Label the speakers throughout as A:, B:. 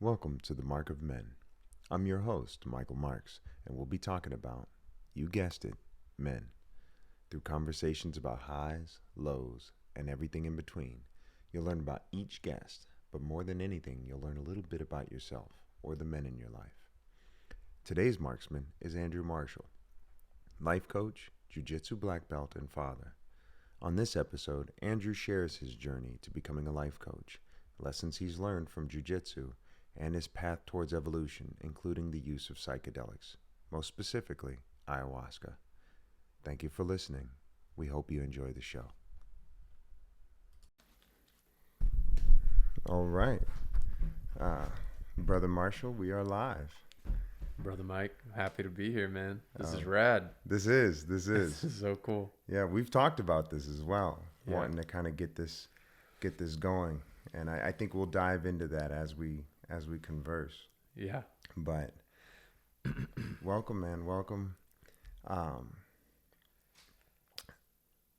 A: Welcome to The Mark of Men. I'm your host, Michael Marks, and we'll be talking about, you guessed it, men. Through conversations about highs, lows, and everything in between, you'll learn about each guest, but more than anything, you'll learn a little bit about yourself or the men in your life. Today's marksman is Andrew Marshall, life coach, Jiu Jitsu black belt, and father. On this episode, Andrew shares his journey to becoming a life coach, lessons he's learned from Jiu Jitsu, and his path towards evolution, including the use of psychedelics, most specifically, ayahuasca. Thank you for listening. We hope you enjoy the show. All right. Brother Marshall, we are live.
B: Brother Mike, happy to be here, man. This is rad.
A: This is.
B: This is so cool.
A: Yeah, we've talked about this as well,
B: Yeah.
A: wanting to kind of get this going. And I think we'll dive into that as we converse.
B: Yeah.
A: But welcome, man. Welcome.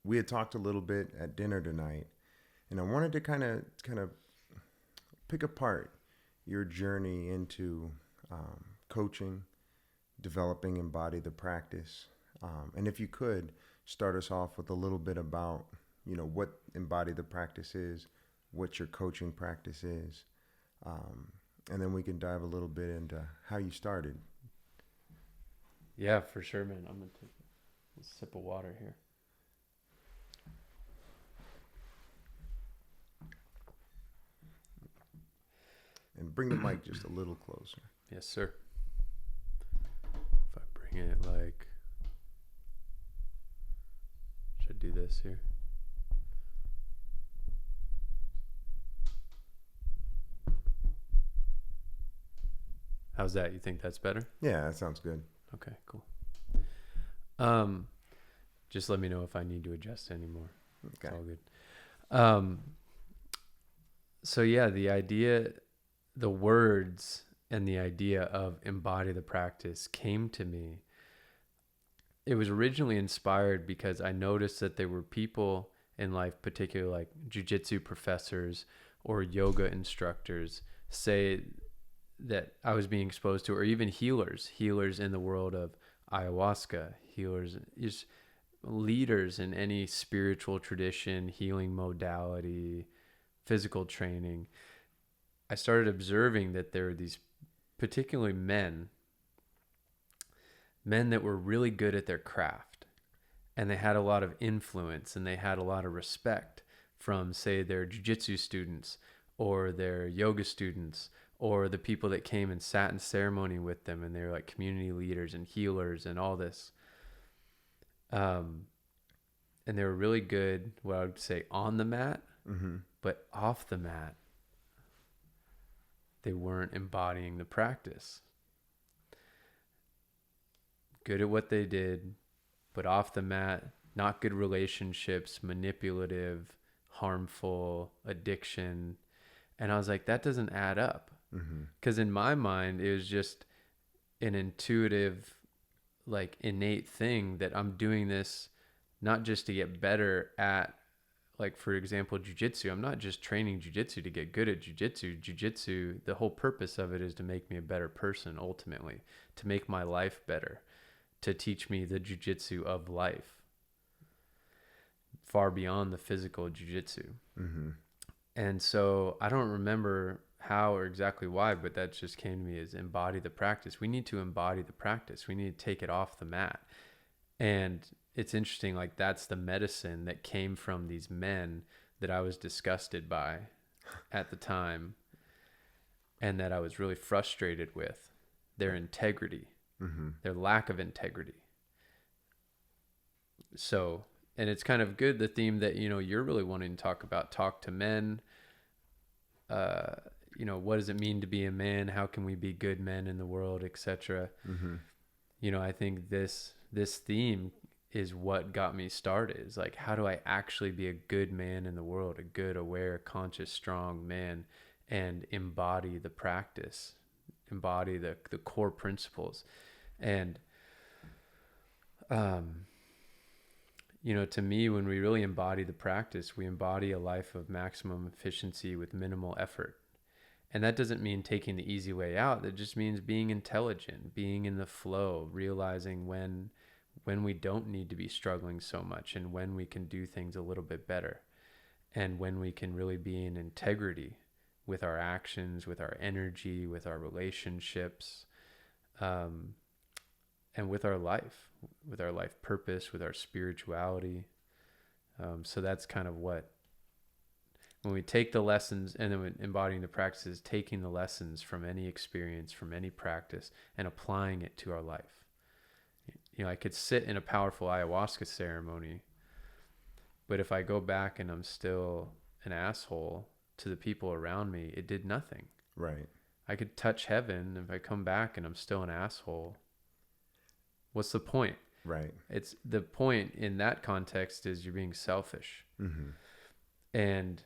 A: We had talked a little bit at dinner tonight, and I wanted to kind of pick apart your journey into coaching, developing Embody the practice. And if you could start us off with a little bit about, what Embody the practice is, what your coaching practice is, and then we can dive a little bit into how you started.
B: Yeah, for sure, man. I'm going to take a sip of water here.
A: And bring the mic just a little closer.
B: Yes, sir. If I bring it should I do this here? How's that? You think that's better?
A: Yeah, that sounds good.
B: Okay, cool. Just let me know if I need to adjust anymore.
A: Okay.
B: It's all good. So yeah, the words and the idea of embody the practice came to me. It was originally inspired because I noticed that there were people in life, particularly like jiu-jitsu professors or yoga instructors, say that I was being exposed to, or even healers in the world of ayahuasca, healers, just leaders in any spiritual tradition, healing modality, physical training. I started observing that there were these particularly men that were really good at their craft, and they had a lot of influence and they had a lot of respect from, say, their jiu-jitsu students or their yoga students or the people that came and sat in ceremony with them, and they were like community leaders and healers and all this. And they were really good, what I would say, on the mat, but off the mat, they weren't embodying the practice. Good at what they did, but off the mat, not good relationships, manipulative, harmful, addiction. And I was like, that doesn't add up. Because in my mind, it was just an intuitive, innate thing that I'm doing this not just to get better at, for example, jiu-jitsu. I'm not just training jiu-jitsu to get good at jiu-jitsu. Jiu-jitsu, the whole purpose of it is to make me a better person, ultimately, to make my life better, to teach me the jiu-jitsu of life, far beyond the physical jiu-jitsu. And so I don't remember how or exactly why, but that just came to me as embody the practice. We need to embody the practice. We need to take it off the mat. And it's interesting, that's the medicine that came from these men that I was disgusted by at the time, and that I was really frustrated with their integrity, their lack of integrity. So, and it's kind of good, the theme that, you're really wanting to talk to men. What does it mean to be a man? How can we be good men in the world, etc. I think this theme is what got me started. Is how do I actually be a good man in the world, a good, aware, conscious, strong man, and embody the practice, embody the core principles. And to me, when we really embody the practice, we embody a life of maximum efficiency with minimal effort. And that doesn't mean taking the easy way out. That just means being intelligent, being in the flow, realizing when we don't need to be struggling so much, and when we can do things a little bit better, and when we can really be in integrity with our actions, with our energy, with our relationships, and with our life purpose, with our spirituality. So that's kind of what, when we take the lessons, and then when embodying the practices, taking the lessons from any experience, from any practice, and applying it to our life. You know, I could sit in a powerful ayahuasca ceremony, but if I go back and I'm still an asshole to the people around me, it did nothing.
A: Right.
B: I could touch heaven. If I come back and I'm still an asshole, what's the point?
A: Right.
B: It's the point in that context is you're being selfish.
A: Mm-hmm.
B: And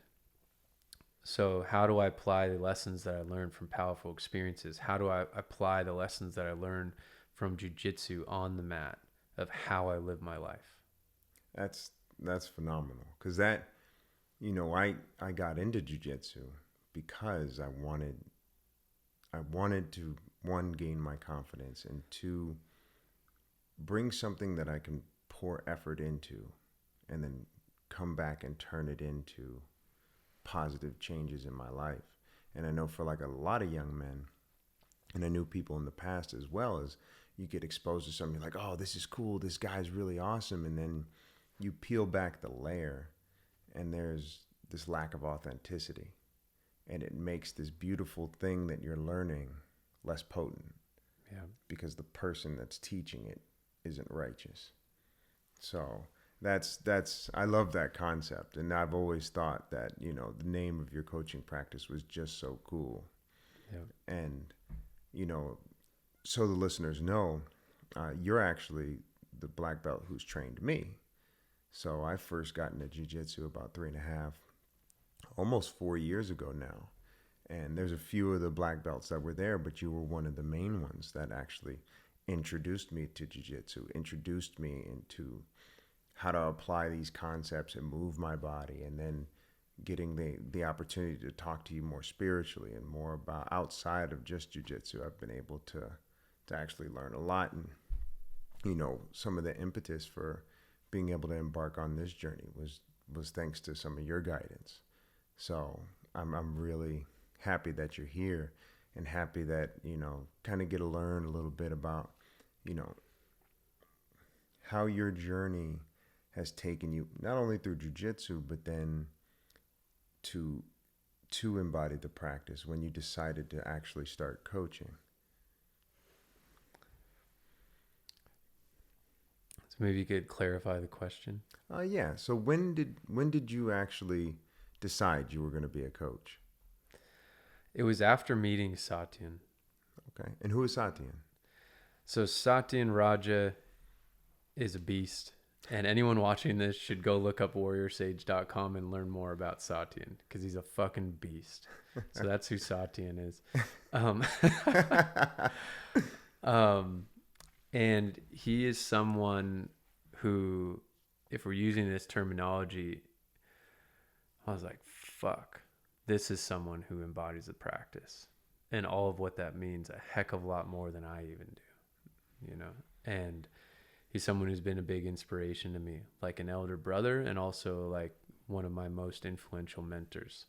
B: so how do I apply the lessons that I learned from powerful experiences? How do I apply the lessons that I learned from Jiu Jitsu on the mat of how I live my life?
A: That's phenomenal. Because that, you know, I got into Jiu Jitsu because I wanted to, one, gain my confidence, and two, bring something that I can pour effort into and then come back and turn it into positive changes in my life. And I know for like a lot of young men, and I knew people in the past as well, as you get exposed to something like, oh, this is cool, this guy's really awesome, and then you peel back the layer and there's this lack of authenticity, and it makes this beautiful thing that you're learning less potent.
B: Yeah.
A: Because the person that's teaching it isn't righteous. So that's I love that concept, and I've always thought that, you know, the name of your coaching practice was just so cool.
B: Yeah.
A: And, you know, so the listeners know, you're actually the black belt who's trained me. So I first got into jiu-jitsu about 3.5, almost 4 years ago now. And there's a few of the black belts that were there, but you were one of the main ones that actually introduced me to jiu-jitsu, introduced me into how to apply these concepts and move my body, and then getting the opportunity to talk to you more spiritually and more about outside of just jiu-jitsu. I've been able to actually learn a lot. And, you know, some of the impetus for being able to embark on this journey was thanks to some of your guidance. So I'm really happy that you're here, and happy that, you know, kind of get to learn a little bit about, you know, how your journey has taken you not only through jiu-jitsu, but then to embody the practice when you decided to actually start coaching.
B: So maybe you could clarify the question.
A: Yeah. So when did you actually decide you were going to be a coach?
B: It was after meeting Satyan.
A: Okay. And who is Satyan?
B: So Satyan Raja is a beast. And anyone watching this should go look up warriorsage.com and learn more about Satyan, because he's a fucking beast. So that's who Satyan is. And he is someone who, if we're using this terminology, I was like, fuck, this is someone who embodies the practice and all of what that means a heck of a lot more than I even do, you know? And he's someone who's been a big inspiration to me, like an elder brother, and also like one of my most influential mentors.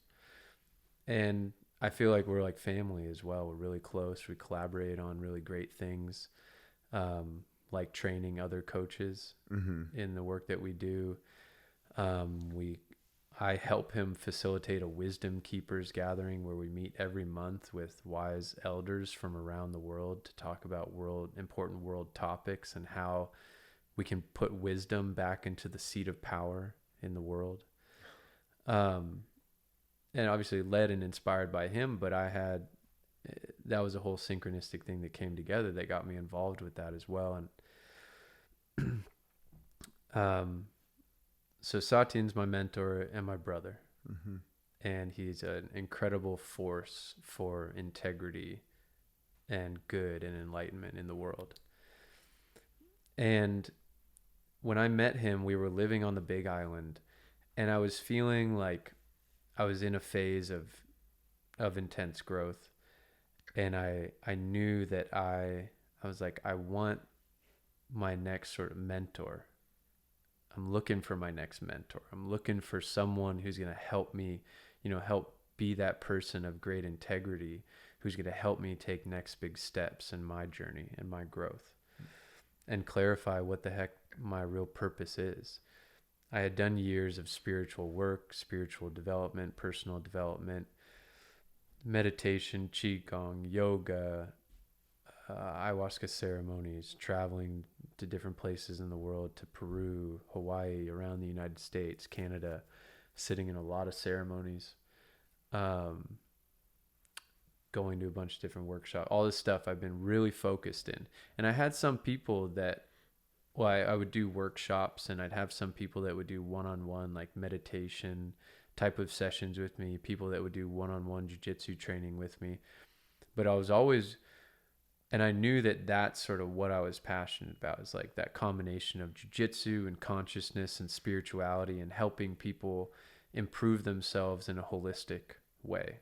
B: And I feel like we're like family as well. We're really close. We collaborate on really great things, like training other coaches in the work that we do. I help him facilitate a wisdom keepers gathering where we meet every month with wise elders from around the world to talk about important world topics and how we can put wisdom back into the seat of power in the world. And obviously led and inspired by him, but that was a whole synchronistic thing that came together that got me involved with that as well. And so Satyan's my mentor and my brother. Mm-hmm. And he's an incredible force for integrity and good and enlightenment in the world. And when I met him, we were living on the Big Island, and I was feeling like I was in a phase of of intense growth. And I knew that I was like, I want my next sort of mentor. I'm looking for my next mentor. I'm looking for someone who's going to help me, help be that person of great integrity who's going to help me take next big steps in my journey and my growth and clarify what the heck my real purpose is. I had done years of spiritual work, spiritual development, personal development, meditation, qigong, yoga, ayahuasca ceremonies, traveling to different places in the world, to Peru, Hawaii, around the United States, Canada, sitting in a lot of ceremonies, going to a bunch of different workshops, all this stuff I've been really focused in. And I had some people that, I would do workshops, and I'd have some people that would do one-on-one, like meditation type of sessions with me, people that would do one-on-one jiu-jitsu training with me. But I was always, and I knew that that's sort of what I was passionate about, is like that combination of jiu-jitsu and consciousness and spirituality and helping people improve themselves in a holistic way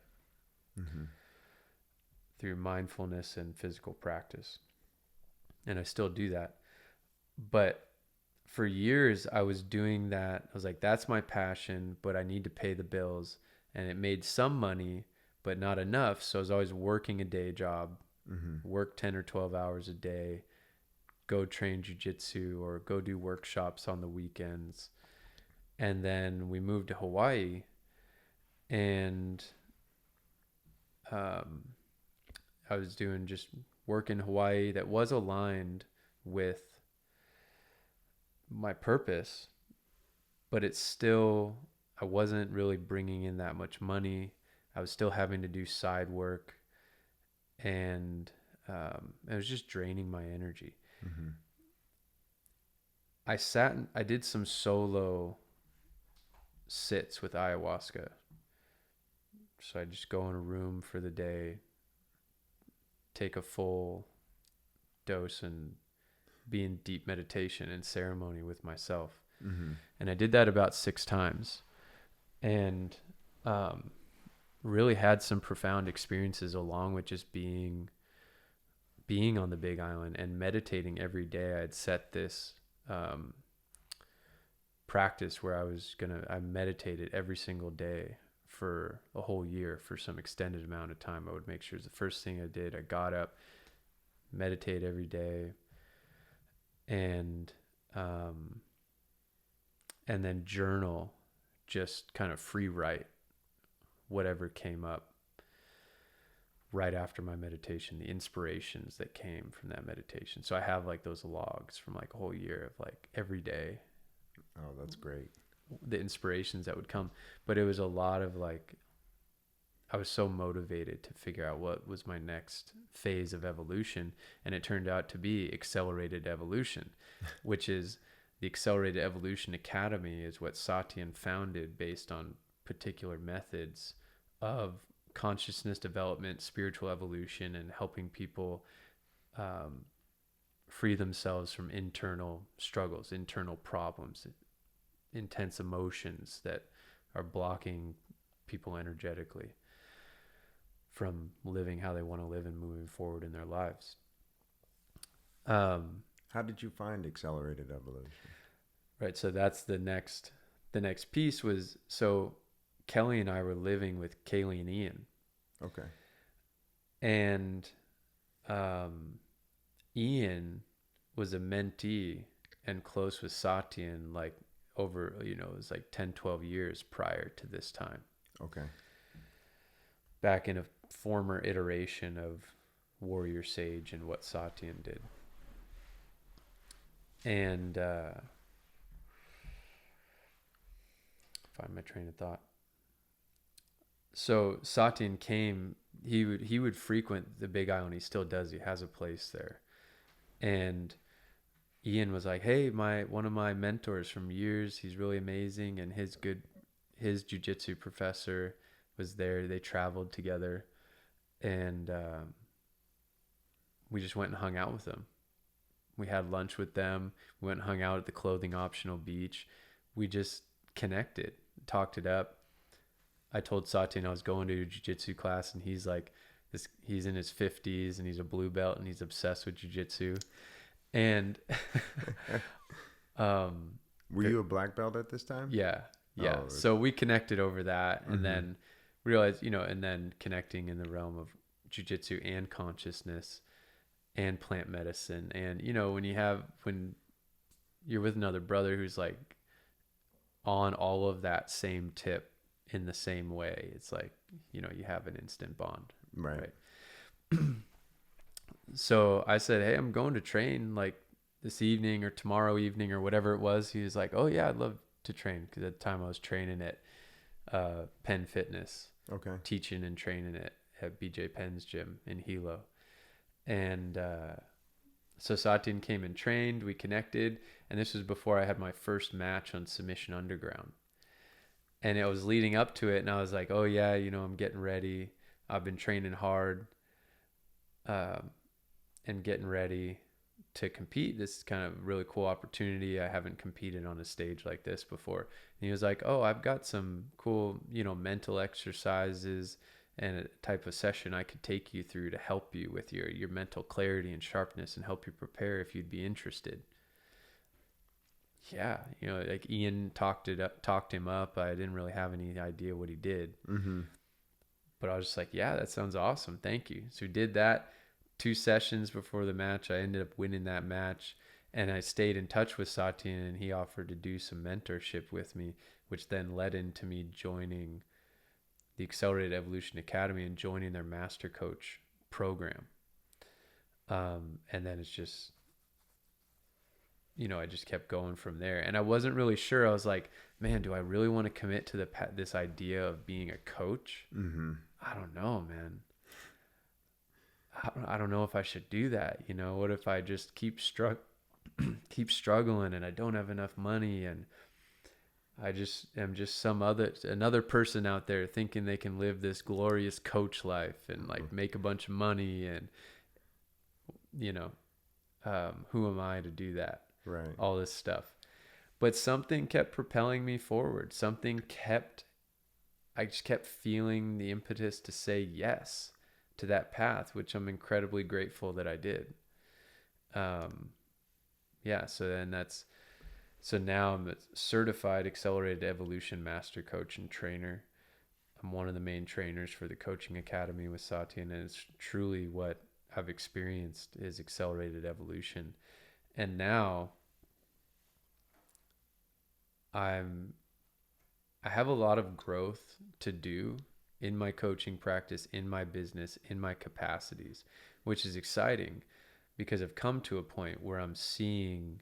B: through mindfulness and physical practice. And I still do that. But for years I was doing that. I was like, that's my passion, but I need to pay the bills. And it made some money, but not enough. So I was always working a day job, work 10 or 12 hours a day, go train jiu-jitsu or go do workshops on the weekends. And then we moved to Hawaii, and I was doing just work in Hawaii that was aligned with my purpose, but it's still, I wasn't really bringing in that much money. I was still having to do side work, and it was just draining my energy. I did some solo sits with ayahuasca. So I just go in a room for the day, take a full dose, and be in deep meditation and ceremony with myself. And I did that about 6 times, and really had some profound experiences along with just being on the Big Island and meditating every day. I'd set this practice where I meditated every single day for a whole year for some extended amount of time. I would make sure it's the first thing I did. I got up, meditate every day, and then journal, just kind of free write whatever came up right after my meditation, the inspirations that came from that meditation. So I have like those logs from like a whole year of like every day.
A: Oh, that's great.
B: The inspirations that would come. But it was a lot of like, I was so motivated to figure out what was my next phase of evolution. And it turned out to be accelerated evolution, which is the Accelerated Evolution Academy is what Satyan founded based on particular methods of consciousness development, spiritual evolution, and helping people free themselves from internal struggles, internal problems, intense emotions that are blocking people energetically from living how they want to live and moving forward in their lives.
A: How did you find accelerated evolution?
B: Right. So that's the next piece was, so Kelly and I were living with Kaylee and Ian.
A: Okay.
B: And Ian was a mentee and close with Satyan, like over, it was like 10, 12 years prior to this time.
A: Okay.
B: Back in a former iteration of Warrior Sage and what Satyan did. And find my train of thought. So Satyan came, he would frequent the Big Island. He still does. He has a place there. And Ian was like, hey, one of my mentors from years, he's really amazing. And his jiu-jitsu professor was there. They traveled together, and we just went and hung out with them. We had lunch with them. We went and hung out at the clothing optional beach. We just connected, talked it up. I told Satya I was going to a jiu-jitsu class, and he's like, he's in his 50s and he's a blue belt and he's obsessed with jiu-jitsu. And um,
A: Were you a black belt at this time?
B: yeah, yeah.
A: Oh,
B: So we connected over that, and
A: mm-hmm.
B: then realized, and then connecting in the realm of jiu-jitsu and consciousness and plant medicine. And, when you're with another brother who's like on all of that same tip in the same way, it's like, you have an instant bond.
A: Right.
B: So I said, hey, I'm going to train like this evening or tomorrow evening or whatever it was. He was like, oh yeah, I'd love to train. Cause at the time I was training at Penn Fitness,
A: Okay.
B: teaching and training at BJ Penn's gym in Hilo. And so Satyan came and trained, we connected. And this was before I had my first match on Submission Underground. And it was leading up to it. And I was like, oh yeah, I'm getting ready. I've been training hard. And getting ready to compete. This is kind of really cool opportunity. I haven't competed on a stage like this before. And he was like, oh, I've got some cool, mental exercises and a type of session I could take you through to help you with your mental clarity and sharpness and help you prepare if you'd be interested. Yeah. Like Ian talked him up. I didn't really have any idea what he did,
A: Mm-hmm.
B: but I was just like, yeah, that sounds awesome. Thank you. So we did that. 2 sessions before the match. I ended up winning that match, and I stayed in touch with Satya, and he offered to do some mentorship with me, which then led into me joining the Accelerated Evolution Academy and joining their master coach program. And then it's just, I just kept going from there. And I wasn't really sure. I was like, man, do I really want to commit to this idea of being a coach?
A: Mm-hmm.
B: I don't know, man. I don't know if I should do that. What if I just keep struggling and I don't have enough money, and I just am just another person out there thinking they can live this glorious coach life and like make a bunch of money, and who am I to do that?
A: Right.
B: All this stuff. But something kept propelling me forward. I just kept feeling the impetus to say yes to that path, which I'm incredibly grateful that I did. So now I'm a certified Accelerated Evolution Master Coach and Trainer. I'm one of the main trainers for the Coaching Academy with Satya, and it's truly what I've experienced is accelerated evolution. And now I have a lot of growth to do in my coaching practice, in my business, in my capacities, which is exciting because I've come to a point where I'm seeing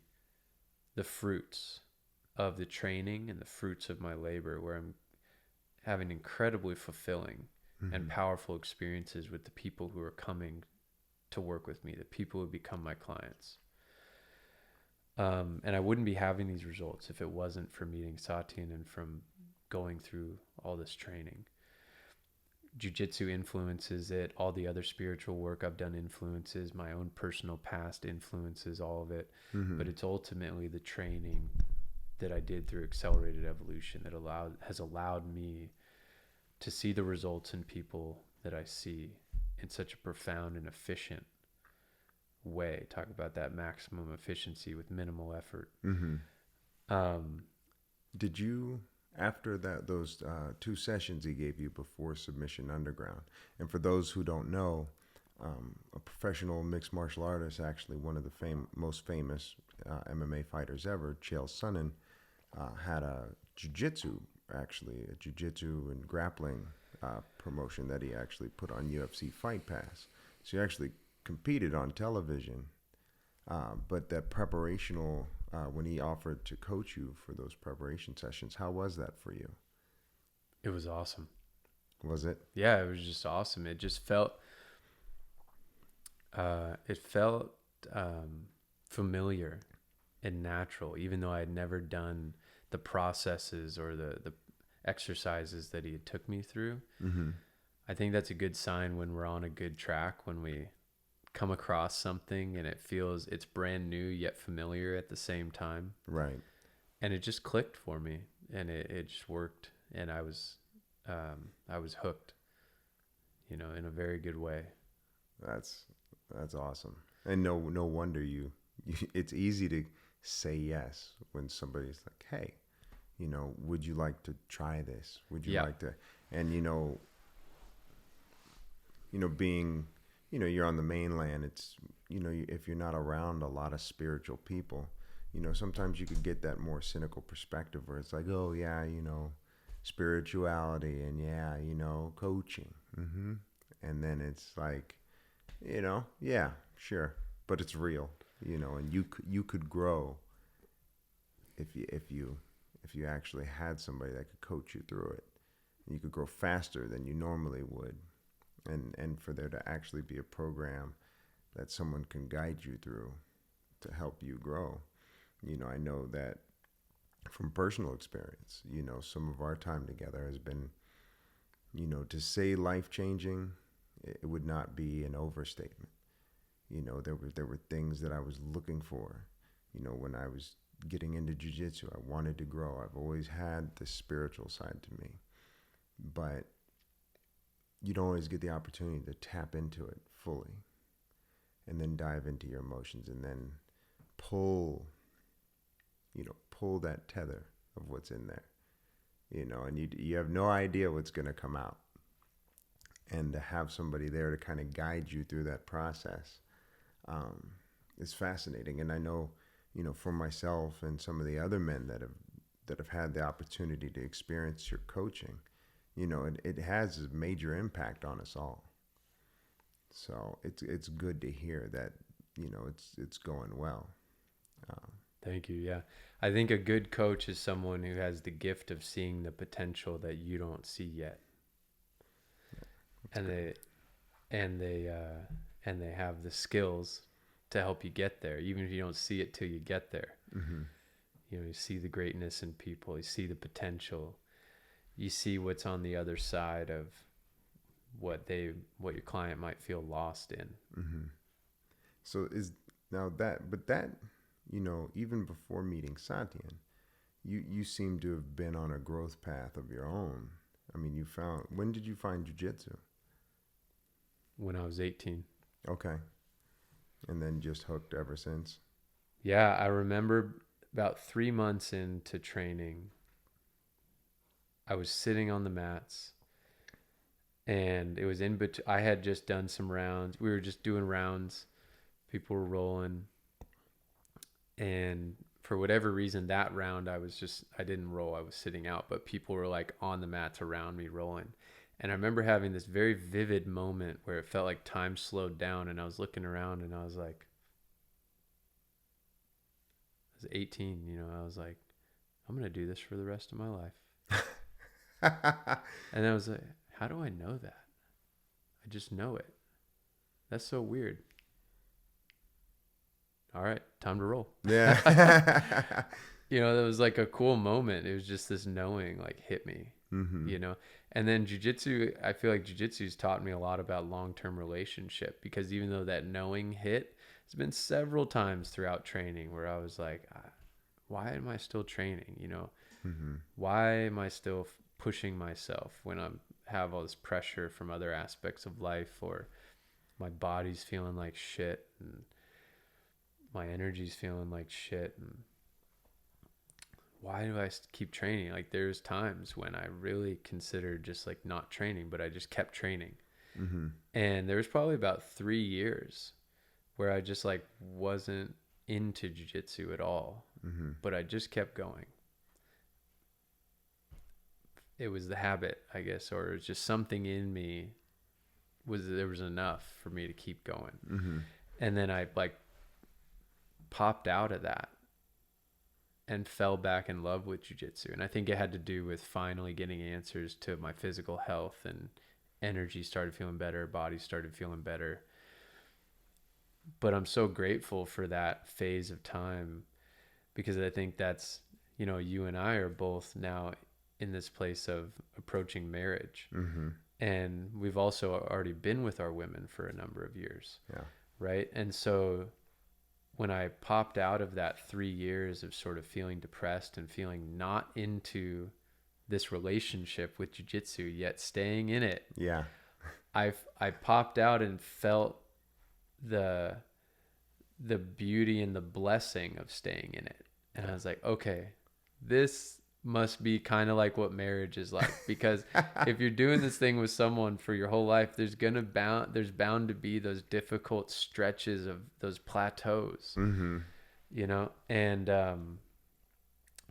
B: the fruits of the training and the fruits of my labor, where I'm having incredibly fulfilling and powerful experiences with the people who are coming to work with me, the people who become my clients. And I wouldn't be having these results if it wasn't for meeting Satya and from going through all this training. Jiu-jitsu influences it. All the other spiritual work I've done influences, my own personal past influences all of it.
A: Mm-hmm.
B: But it's ultimately the training that I did through accelerated evolution that has allowed me to see the results in people that I see in such a profound and efficient way. Talk about that maximum efficiency with minimal effort.
A: Mm-hmm. Did you, after those 2 sessions he gave you before Submission Underground, and for those who don't know, a professional mixed martial artist, actually one of the most famous MMA fighters ever, Chael Sonnen, had a jiu-jitsu and grappling promotion that he actually put on UFC Fight Pass. So he actually competed on television, but that preparational, when he offered to coach you for those preparation sessions, how was that for you?
B: It was awesome.
A: Was it?
B: Yeah, it was just awesome. It just felt, familiar and natural, even though I had never done the processes or the exercises that he had took me through.
A: Mm-hmm.
B: I think that's a good sign when we're on a good track, when we come across something and it's brand new yet familiar at the same time.
A: Right.
B: And it just clicked for me, and it just worked, and I was I was hooked, in a very good way.
A: That's awesome. And no wonder it's easy to say yes when somebody's like, "Hey, would you like to try this? Would you
B: Yeah.
A: like to?" And being, you're on the mainland, it's, if you're not around a lot of spiritual people, sometimes you could get that more cynical perspective where it's like, "Oh yeah, spirituality and yeah, coaching." And then it's like, yeah, sure, but it's real, and you could grow if you actually had somebody that could coach you through it. You could grow faster than you normally would, and for there to actually be a program that someone can guide you through to help you grow. I know that from personal experience, some of our time together has been, to say life changing, it would not be an overstatement. There were things that I was looking for. When I was getting into jiu-jitsu, I wanted to grow. I've always had the spiritual side to me, but you don't always get the opportunity to tap into it fully and then dive into your emotions and then pull that tether of what's in there, and you have no idea what's going to come out. And to have somebody there to kind of guide you through that process is fascinating. And I know, for myself and some of the other men that have had the opportunity to experience your coaching, it has a major impact on us all. So it's good to hear that, it's going well.
B: Thank you. Yeah. I think a good coach is someone who has the gift of seeing the potential that you don't see yet. And
A: good.
B: they have the skills to help you get there, even if you don't see it till you get there.
A: Mm-hmm.
B: You see the greatness in people, you see the potential, you see what's on the other side of what your client might feel lost in.
A: Mm-hmm. So that even before meeting Satyan, you seem to have been on a growth path of your own. I mean, when did you find jiu-jitsu?
B: When I was 18.
A: Okay. And then just hooked ever since?
B: Yeah, I remember about 3 months into training, I was sitting on the mats, and it was in between. I had just done some rounds. We were just doing rounds. People were rolling. And for whatever reason, that round, I didn't roll. I was sitting out, but people were like on the mats around me rolling. And I remember having this very vivid moment where it felt like time slowed down, and I was looking around and I was like, I was 18, I was like, I'm going to do this for the rest of my life. And I was like, how do I know that? I just know it. That's so weird. All right, time to roll.
A: Yeah.
B: That was like a cool moment. It was just this knowing like hit me,
A: Mm-hmm.
B: And then jiu-jitsu, I feel like jiu-jitsu's taught me a lot about long-term relationship, because even though that knowing hit, it's been several times throughout training where I was like, why am I still training?
A: Mm-hmm.
B: Why am I still pushing myself when I have all this pressure from other aspects of life, or my body's feeling like shit and my energy's feeling like shit, and why do I keep training? Like, there's times when I really considered just like not training, but I just kept training.
A: Mm-hmm.
B: And there was probably about 3 years where I just like wasn't into jiu-jitsu at all,
A: Mm-hmm.
B: but I just kept going. It was the habit, I guess, or it was just something in me there was enough for me to keep going.
A: Mm-hmm.
B: And then I like popped out of that and fell back in love with jiu-jitsu. And I think it had to do with finally getting answers to my physical health, and energy started feeling better, body started feeling better. But I'm so grateful for that phase of time, because I think that's, you and I are both now in this place of approaching marriage.
A: Mm-hmm.
B: And we've also already been with our women for a number of years.
A: Yeah.
B: Right. And so when I popped out of that 3 years of sort of feeling depressed and feeling not into this relationship with jiu-jitsu, yet staying in it.
A: Yeah.
B: I popped out and felt the beauty and the blessing of staying in it. And I was like, okay, this must be kind of like what marriage is like, because if you're doing this thing with someone for your whole life, there's bound to be those difficult stretches of those plateaus,
A: Mm-hmm.
B: you know? And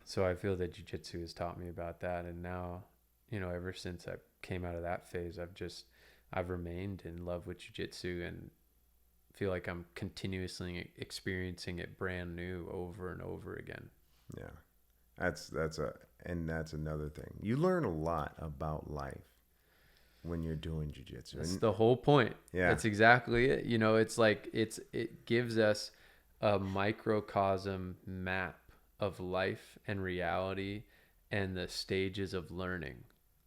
B: so I feel that jiu-jitsu has taught me about that. And now, you know, ever since I came out of that phase, I've remained in love with jiu-jitsu and feel like I'm continuously experiencing it brand new over and over again.
A: Yeah. That's another thing. You learn a lot about life when you're doing jiu-jitsu.
B: That's the whole point.
A: Yeah.
B: That's exactly it. You know, it's like it gives us a microcosm map of life and reality and the stages of learning.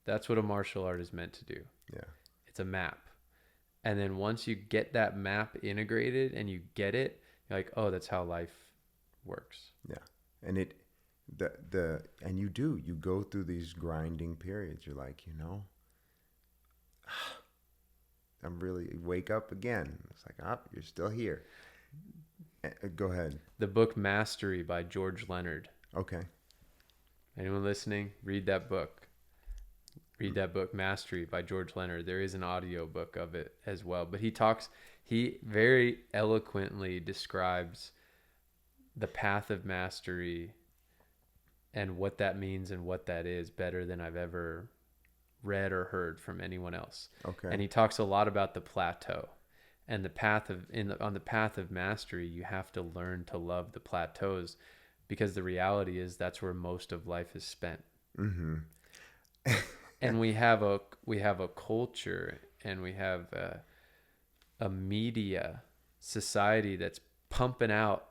B: That's what a martial art is meant to do.
A: Yeah.
B: It's a map. And then once you get that map integrated and you get it, you're like, oh, that's how life works.
A: Yeah. And you go through these grinding periods. You're like, you know, I'm really wake up again. It's like, you're still here. Go ahead.
B: The book Mastery by George Leonard.
A: Okay.
B: Anyone listening, read that book. Read that book, Mastery by George Leonard. There is an audio book of it as well. But he very eloquently describes the path of mastery and what that means and what that is better than I've ever read or heard from anyone else.
A: Okay.
B: And he talks a lot about the plateau and the path on the path of mastery. You have to learn to love the plateaus, because the reality is that's where most of life is spent.
A: Mm-hmm.
B: And we have a culture and we have a media society that's pumping out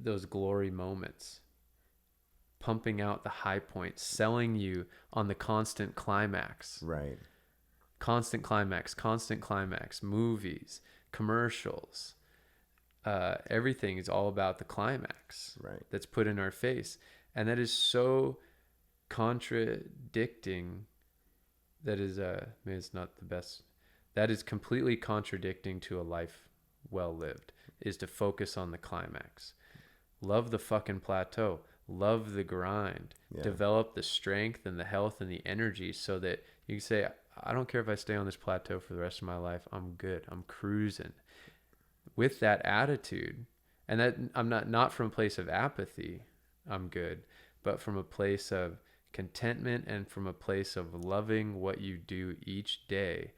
B: those glory moments, pumping out the high points, selling you on the constant climax.
A: Right.
B: Constant climax, movies, commercials. Everything is all about the climax.
A: Right.
B: That's put in our face. And that is so contradicting. That is maybe it's not the best. That is completely contradicting to a life well lived, is to focus on the climax. Love the fucking plateau. Love the grind.
A: Yeah.
B: Develop the strength and the health and the energy so that you can say, I don't care if I stay on this plateau for the rest of my life. I'm good. I'm cruising. With that attitude, and that I'm not from a place of apathy, I'm good, but from a place of contentment and from a place of loving what you do each day,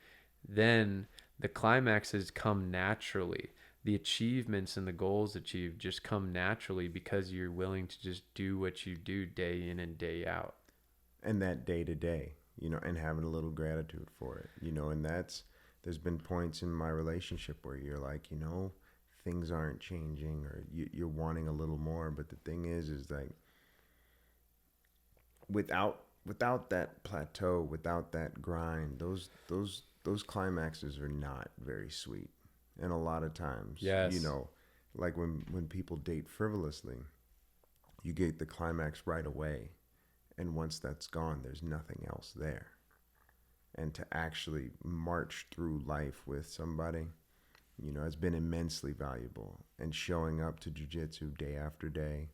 B: then the climaxes come naturally. The achievements and the goals achieved just come naturally because you're willing to just do what you do day in and day out.
A: And that day to day, you know, and having a little gratitude for it, you know, and there's been points in my relationship where you're like, you know, things aren't changing, or you're wanting a little more. But the thing is like, without that plateau, without that grind, those climaxes are not very sweet. And a lot of times,
B: yes,
A: you know, like when people date frivolously, you get the climax right away. And once that's gone, there's nothing else there. And to actually march through life with somebody, you know, has been immensely valuable. And showing up to jiu-jitsu day after day,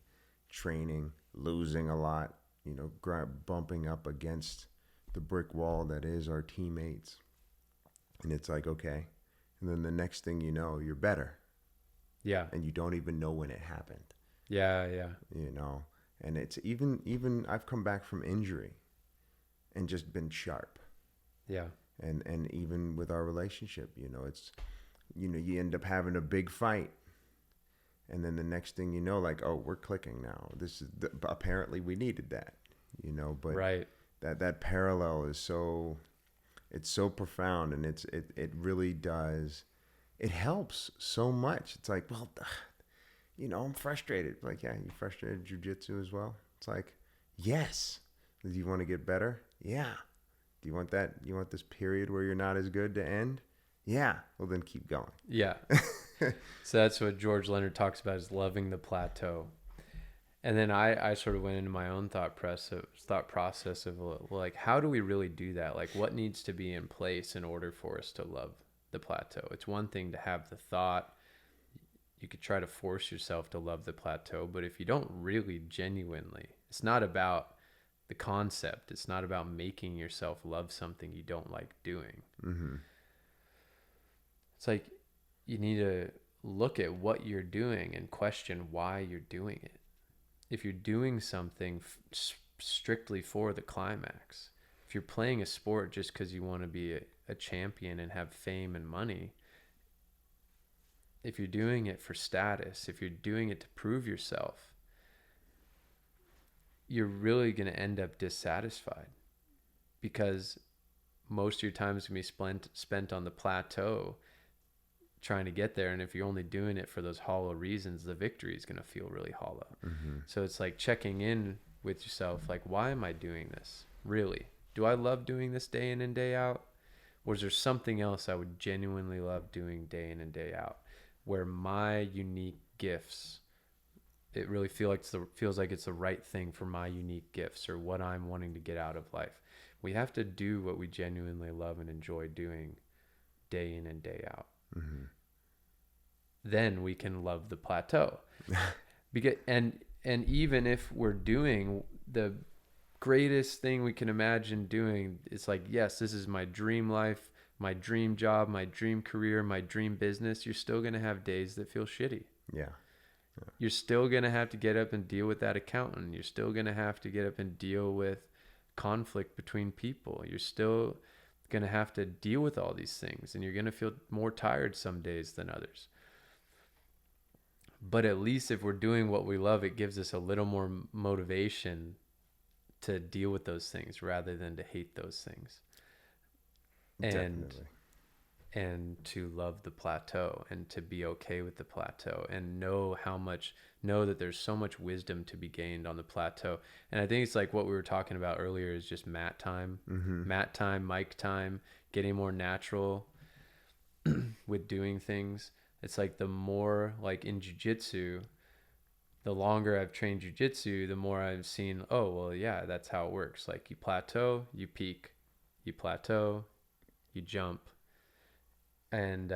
A: training, losing a lot, you know, bumping up against the brick wall that is our teammates. And it's like, okay. And then the next thing you know, you're better.
B: Yeah.
A: And you don't even know when it happened.
B: Yeah, yeah.
A: You know, and it's even I've come back from injury and just been sharp.
B: Yeah.
A: And even with our relationship, you know, it's, you know, you end up having a big fight. And then the next thing you know, like, oh, we're clicking now. Apparently we needed that, you know, but
B: right.
A: that parallel is it's so profound, and it really does. It helps so much. It's like, well, you know, I'm frustrated. Like, yeah, you frustrated jiu-jitsu as well? It's like, yes. Do you want to get better? Yeah. Do you want that? You want this period where you're not as good to end? Yeah. Well, then keep going.
B: Yeah. So that's what George Leonard talks about, is loving the plateau. And then I sort of went into my own thought process of like, how do we really do that? Like, what needs to be in place in order for us to love the plateau? It's one thing to have the thought. You could try to force yourself to love the plateau, but if you don't really genuinely, it's not about the concept. It's not about making yourself love something you don't like doing.
A: Mm-hmm.
B: It's like you need to look at what you're doing and question why you're doing it. If you're doing something strictly for the climax, if you're playing a sport just because you want to be a champion and have fame and money, if you're doing it for status, if you're doing it to prove yourself, you're really going to end up dissatisfied, because most of your time is going to be spent on the plateau trying to get there. And if you're only doing it for those hollow reasons, the victory is going to feel really hollow.
A: Mm-hmm.
B: So it's like checking in with yourself, like, why am I doing this? Really? Do I love doing this day in and day out? Or is there something else I would genuinely love doing day in and day out, where my unique gifts, it really feels like it's the right thing for my unique gifts or what I'm wanting to get out of life? We have to do what we genuinely love and enjoy doing day in and day out.
A: Mm-hmm.
B: Then we can love the plateau. And even if we're doing the greatest thing we can imagine doing, it's like, yes, this is my dream life, my dream job, my dream career, my dream business, you're still going to have days that feel shitty.
A: Yeah.
B: You're still going to have to get up and deal with that accountant. You're still going to have to get up and deal with conflict between people. You're still going to have to deal with all these things, and you're going to feel more tired some days than others. But at least if we're doing what we love, it gives us a little more motivation to deal with those things rather than to hate those things.
A: Definitely.
B: And to love the plateau and to be okay with the plateau and know that there's so much wisdom to be gained on the plateau. And I think it's like what we were talking about earlier is just mat time, mic time, getting more natural with doing things. It's like the more, like in jiu-jitsu, the longer I've trained jiu-jitsu, the more I've seen, oh, well, yeah, that's how it works. Like you plateau, you peak, you plateau, you jump. And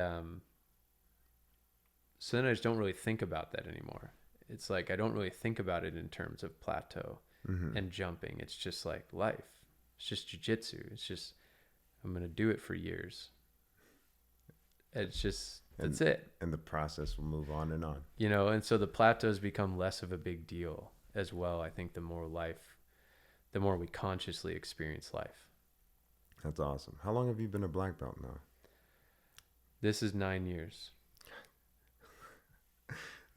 B: so then I just don't really think about that anymore. It's like I don't really think about it in terms of plateau and jumping. It's just like life. It's just jiu-jitsu. It's just, I'm going to do it for years. It's just, that's it.
A: And the process will move on and on.
B: You know, and so the plateaus become less of a big deal as well. I think the more we consciously experience life.
A: That's awesome. How long have you been a black belt now?
B: This is 9 years.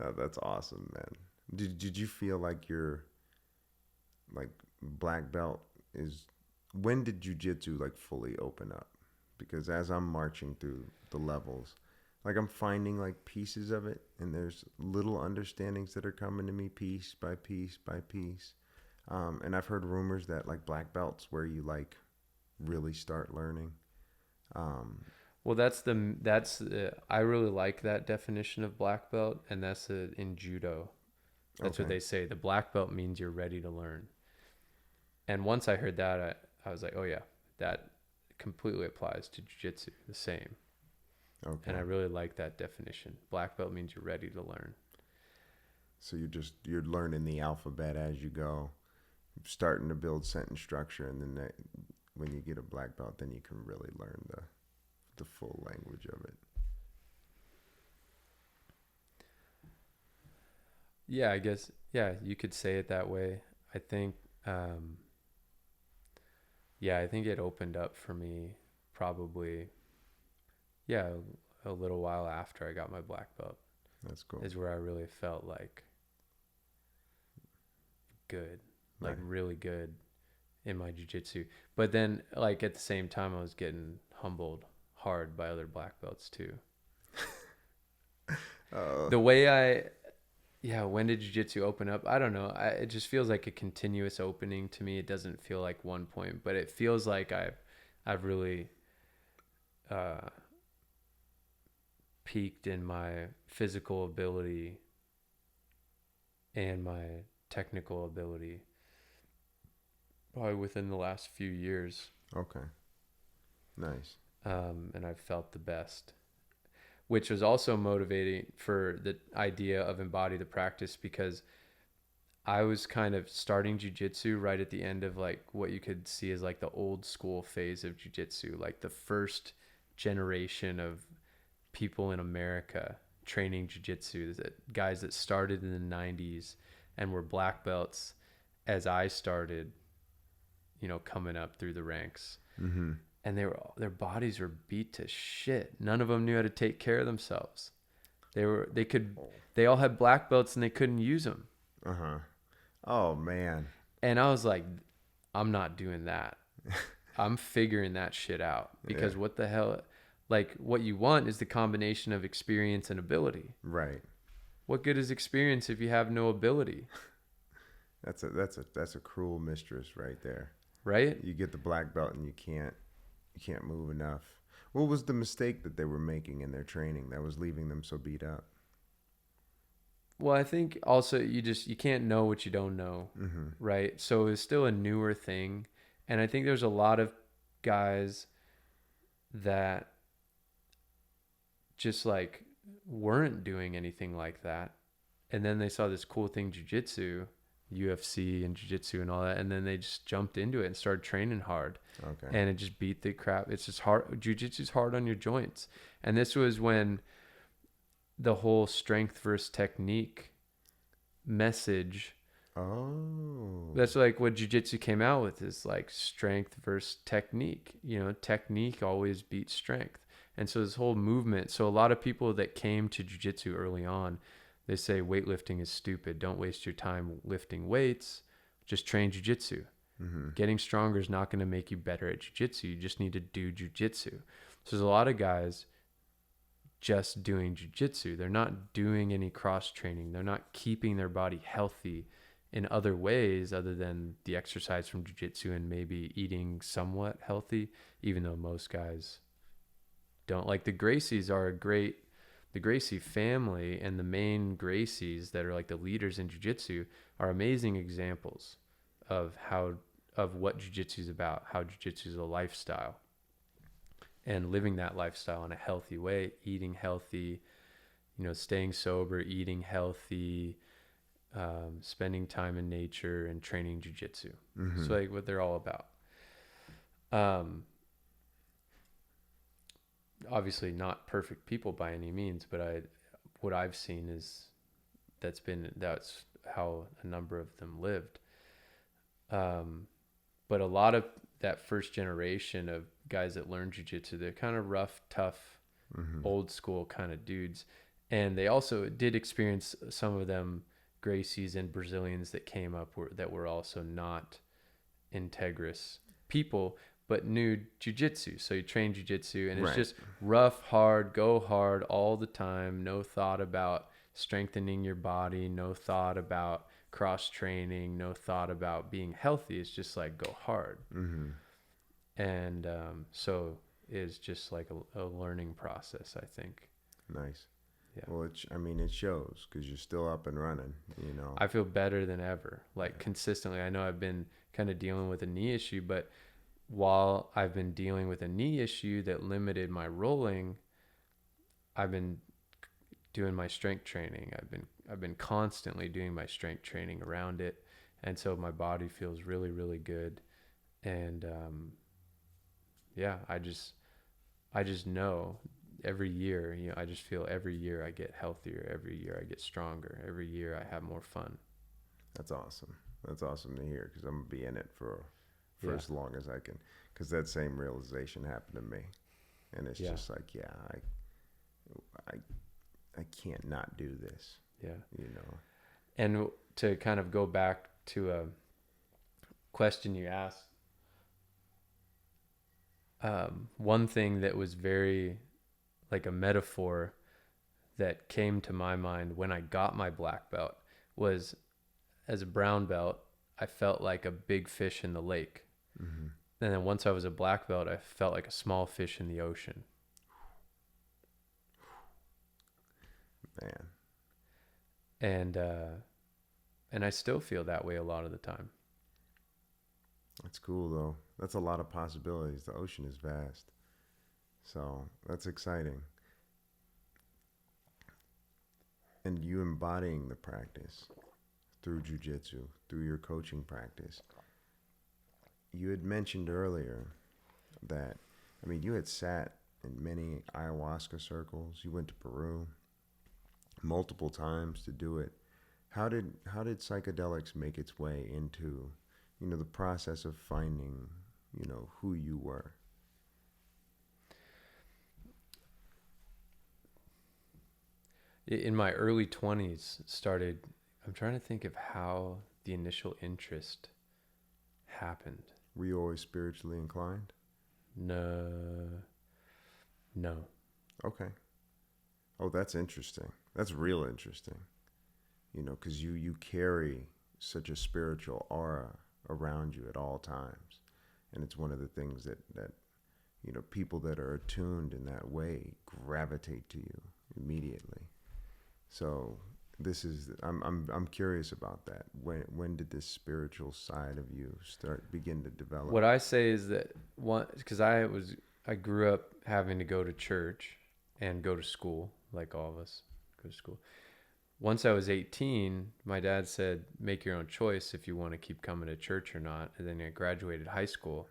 A: Oh, that's awesome, man. Did you feel like your like black belt is, when did jiu-jitsu like fully open up? Because as I'm marching through the levels, like I'm finding like pieces of it, and there's little understandings that are coming to me piece by piece by piece. And I've heard rumors that like black belts where you like really start learning.
B: Well, I really like that definition of black belt, and that's in judo. That's what they say. The black belt means you're ready to learn. And once I heard that, I was like, oh yeah, that completely applies to jiu-jitsu, the same. Okay. And I really like that definition. Black belt means you're ready to learn.
A: So you're learning the alphabet as you go, starting to build sentence structure, and then when you get a black belt, then you can really learn the full language of it.
B: Yeah, I guess, yeah, you could say it that way. I think, I think it opened up for me probably, a little while after I got my black belt.
A: That's cool.
B: Is where I really felt like good, like really good in my jiu-jitsu. But then, like, at the same time, I was getting humbled hard by other black belts too. The way when did jiu-jitsu open up? I don't know. It just feels like a continuous opening to me. It doesn't feel like one point, but it feels like I've really peaked in my physical ability and my technical ability probably within the last few years.
A: Okay. Nice.
B: And I've felt the best, which was also motivating for the idea of embody the practice, because I was kind of starting jiu-jitsu right at the end of like what you could see as like the old school phase of jiu-jitsu, like the first generation of people in America training jiu-jitsu, that guys that started in the 90s and were black belts as I started, coming up through the ranks.
A: Mm-hmm.
B: And their bodies were beat to shit. None of them knew how to take care of themselves. They all had black belts and they couldn't use them.
A: Uh-huh. Oh, man.
B: And I was like, I'm not doing that. I'm figuring that shit out, because what the hell, like what you want is the combination of experience and ability.
A: Right.
B: What good is experience if you have no ability?
A: That's a cruel mistress right there.
B: Right?
A: You get the black belt and you can't move enough. What was the mistake that they were making in their training that was leaving them so beat up?
B: Well, I think also you can't know what you don't know,
A: Mm-hmm.
B: right? So it's still a newer thing. And I think there's a lot of guys that just like weren't doing anything like that. And then they saw this cool thing, jiu-jitsu, UFC and jiu-jitsu and all that. And then they just jumped into it and started training hard.
A: Okay.
B: And it just beat the crap. It's just hard. Jiu-jitsu is hard on your joints. And this was when the whole strength versus technique message.
A: Oh.
B: That's like what jiu-jitsu came out with, is like strength versus technique. Technique always beats strength. And so this whole movement. So a lot of people that came to jiu-jitsu early on, they say weightlifting is stupid. Don't waste your time lifting weights. Just train jiu-jitsu.
A: Mm-hmm.
B: Getting stronger is not going to make you better at jiu-jitsu. You just need to do jiu-jitsu. So there's a lot of guys just doing jiu-jitsu. They're not doing any cross training. They're not keeping their body healthy in other ways other than the exercise from jiu-jitsu and maybe eating somewhat healthy, even though most guys don't. Like the Gracies the Gracie family and the main Gracies that are like the leaders in jiu-jitsu are amazing examples of what jiu-jitsu is about, how jiu-jitsu is a lifestyle, and living that lifestyle in a healthy way, eating healthy, staying sober, eating healthy, spending time in nature, and training jiu-jitsu.
A: Mm-hmm.
B: So like what they're all about. Obviously not perfect people by any means, but what I've seen is that's how a number of them lived. But a lot of that first generation of guys that learned jiu-jitsu, they're kind of rough, tough,
A: Mm-hmm.
B: old school kind of dudes. And they also did experience, some of them, Gracies and Brazilians that came up that were also not integrous people, but knew jiu-jitsu. So you train jiu-jitsu and it's
A: Right.
B: just rough, hard, go hard all the time. No thought about strengthening your body. No thought about cross training. No thought about being healthy. It's just like go hard.
A: Mm-hmm.
B: And so it's just like a learning process, I think.
A: Nice.
B: Yeah.
A: Well, it shows because you're still up and running,
B: I feel better than ever, like consistently. I know I've been kind of dealing with a knee issue, but while I've been dealing with a knee issue that limited my rolling, I've been doing my strength training. I've been constantly doing my strength training around it. And so my body feels really, really good. And I just know every year, I just feel every year I get healthier, every year I get stronger, every year I have more fun.
A: That's awesome. That's awesome to hear because I'm going to be in it for as long as I can, because that same realization happened to me. And it's just like, I can't not do this.
B: Yeah.
A: And
B: to kind of go back to a question you asked, one thing that was very like a metaphor that came to my mind when I got my black belt was, as a brown belt, I felt like a big fish in the lake.
A: Mm-hmm.
B: And then once I was a black belt, I felt like a small fish in the ocean.
A: Man.
B: And And I still feel that way a lot of the time.
A: That's cool, though. That's a lot of possibilities. The ocean is vast. So that's exciting. And you embodying the practice through jiu-jitsu, through your coaching practice. You had mentioned earlier that, I mean, you had sat in many ayahuasca circles. You went to Peru multiple times to do it. How did psychedelics make its way into, the process of finding, who you were?
B: In my early 20s started, I'm trying to think of how the initial interest happened.
A: Were you always spiritually inclined?
B: No.
A: Okay. Oh, that's interesting. That's real interesting. Because you carry such a spiritual aura around you at all times. And it's one of the things that people that are attuned in that way gravitate to you immediately. So I'm curious about that. When did this spiritual side of you begin to develop?
B: What I say is that because I grew up having to go to church and go to school, like all of us go to school. Once I was 18, my dad said, make your own choice if you want to keep coming to church or not. And then I graduated high school.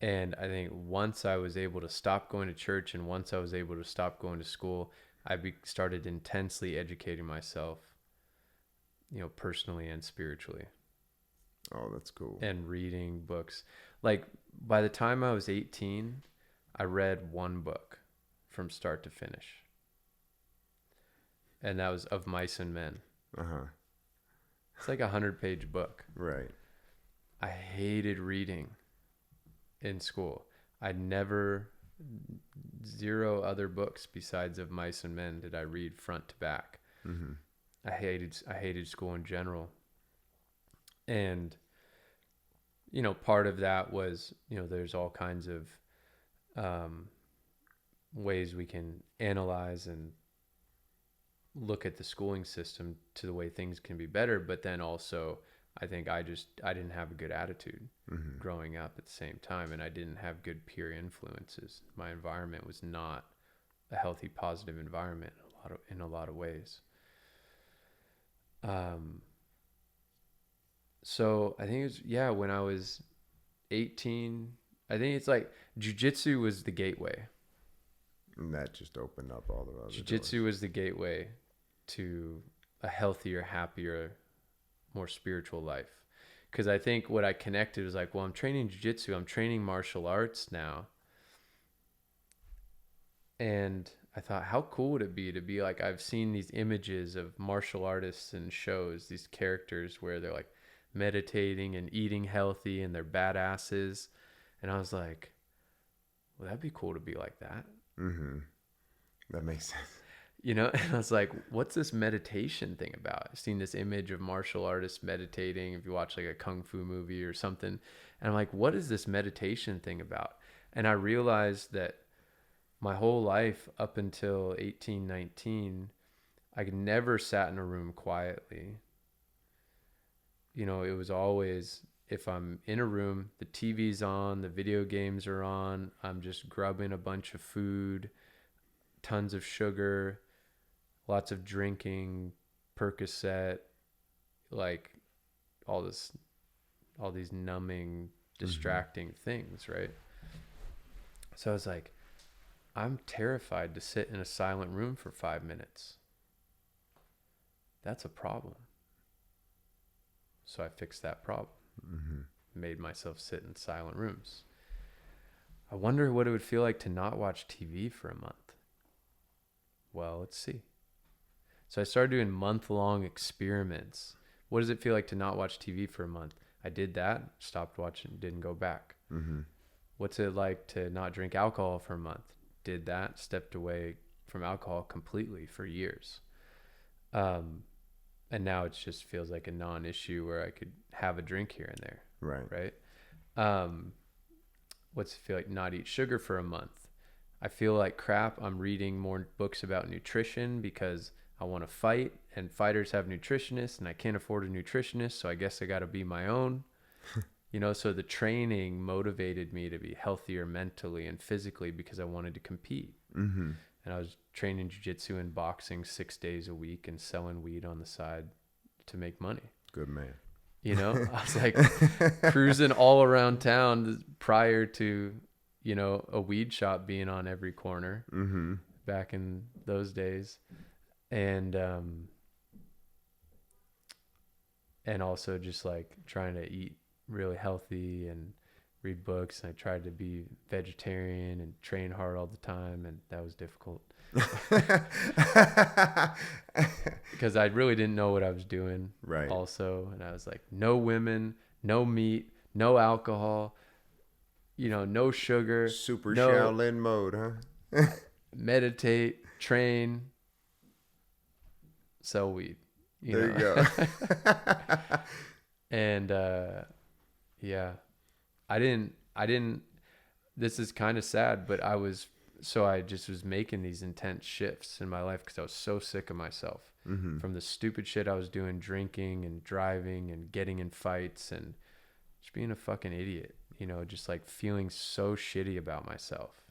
B: And I think once I was able to stop going to church and once I was able to stop going to school, I started intensely educating myself, personally and spiritually.
A: Oh, that's cool.
B: And reading books. Like by the time I was 18, I read one book from start to finish. And that was Of Mice and Men.
A: Uh-huh.
B: It's like 100-page book.
A: Right.
B: I hated reading in school. Zero other books besides Of Mice and Men did I read front to back.
A: Mm-hmm.
B: I hated school in general. And, part of that was, there's all kinds of ways we can analyze and look at the schooling system to the way things can be better. But then also, I think I didn't have a good attitude growing up at the same time. And I didn't have good peer influences. My environment was not a healthy, positive environment in a lot of ways. So I think it was, when I was 18, I think it's like jiu-jitsu was the gateway.
A: And that just opened up all the other
B: Jiu-jitsu was the gateway to a healthier, happier, more spiritual life. Because I think what I connected was like, well, I'm training jiu-jitsu, I'm training martial arts now. And I thought, how cool would it be to be like, I've seen these images of martial artists in shows, these characters where they're like meditating and eating healthy and they're badasses. And I was like, well, that'd be cool to be like that.
A: Mm-hmm. That makes sense.
B: And I was like, what's this meditation thing about? I've seen this image of martial artists meditating. If you watch like a kung fu movie or something, and I'm like, what is this meditation thing about? And I realized that my whole life up until 18, 19, I never sat in a room quietly. It was always, if I'm in a room, the TV's on, the video games are on, I'm just grubbing a bunch of food, tons of sugar, lots of drinking, Percocet, like all these numbing, distracting things, right? So I was like, I'm terrified to sit in a silent room for 5 minutes. That's a problem. So I fixed that problem. Made myself sit in silent rooms. I wonder what it would feel like to not watch TV for a month. Well, let's see. So I started doing month-long experiments. What does it feel like to not watch TV for a month? I did that, stopped watching, didn't go back. What's it like to not drink alcohol for a month? Did that, stepped away from alcohol completely for years. And now it just feels like a non-issue where I could have a drink here and there. Right. What's it feel like not eat sugar for a month? I feel like crap. I'm reading more books about nutrition because I want to fight and fighters have nutritionists, and I can't afford a nutritionist, so I guess I got to be my own. So the training motivated me to be healthier mentally and physically because I wanted to compete.
A: Mm-hmm.
B: And I was training jiu-jitsu and boxing 6 days a week and selling weed on the side to make money.
A: Good man.
B: I was like cruising all around town prior to, a weed shop being on every corner
A: Mm-hmm.
B: back in those days. And also just like trying to eat really healthy and read books. And I tried to be vegetarian and train hard all the time. And that was difficult because I really didn't know what I was doing.
A: Right.
B: Also. And I was like, no women, no meat, no alcohol, no sugar,
A: Super
B: no
A: Shaolin mode, huh?
B: meditate, train, sell weed.
A: There you go.
B: And yeah, I didn't this is kind of sad, but I just was making these intense shifts in my life because I was so sick of myself from the stupid shit I was doing, drinking and driving and getting in fights and just being a fucking idiot, just like feeling so shitty about myself